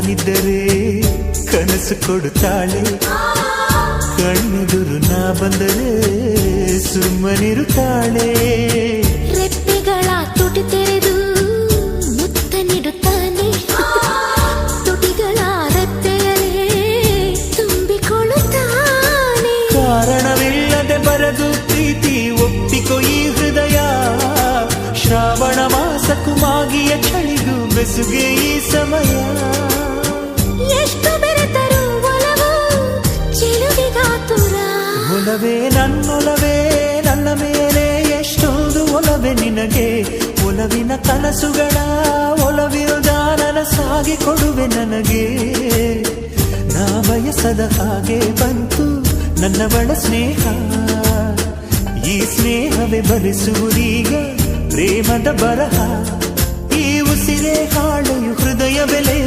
ನಾನಿದ್ದರೆ ಕನಸು ಕೊಡುತ್ತಾಳೆ, ಕಣ್ಣೆದುರು ನಾ ಬಂದರೆ ಸುಮ್ಮನಿರುತ್ತಾಳೆ. ರೆಪ್ಪೆಗಳ ತುಟಿ ತೆರೆದು ಮುತ್ತ ನೀಡುತ್ತಾನೆ, ತುಟಿಗಳ ರೆಪ್ಪೆಯಲೇ ತುಂಬಿಕೊಳ್ಳುತ್ತಾನೆ. ಕಾರಣವಿಲ್ಲದೆ ಬರದು ಪ್ರೀತಿ ಒಪ್ಪಿಕೊ ಈ ಹೃದಯ, ಶ್ರಾವಣ ಮಾಸಕ್ಕೂ ಮಾಗಿಯ ಚಳಿಗೂ ಬೆಸುಗೆ ಈ ಸಮಯ. ಎಷ್ಟು ಬೆರೆತರೂ ಒಲವು ಚೆಲುವಿಗಾತುರ. ಒಲವೇ ನನ್ನೊಲವೇ ನನ್ನ ಮೇಲೆ ಎಷ್ಟೊಂದು ಒಲವೇ ನಿನಗೆ, ಒಲವಿನ ಕನಸುಗಳ ಒಲವಿರುದ ನನಸಾಗಿ ಕೊಡುವೆ ನನಗೆ. ನಾ ಬಯಸದ ಹಾಗೆ ಬಂತು ನನ್ನವಳ ಸ್ನೇಹ, ಈ ಸ್ನೇಹವೇ ಭರಿಸುವುದೀಗ ಪ್ರೇಮದ ಬರಹ. ಈ ಉಸಿರೇ ಹಾಳೆಯು ಹೃದಯ ಬೆಲೆ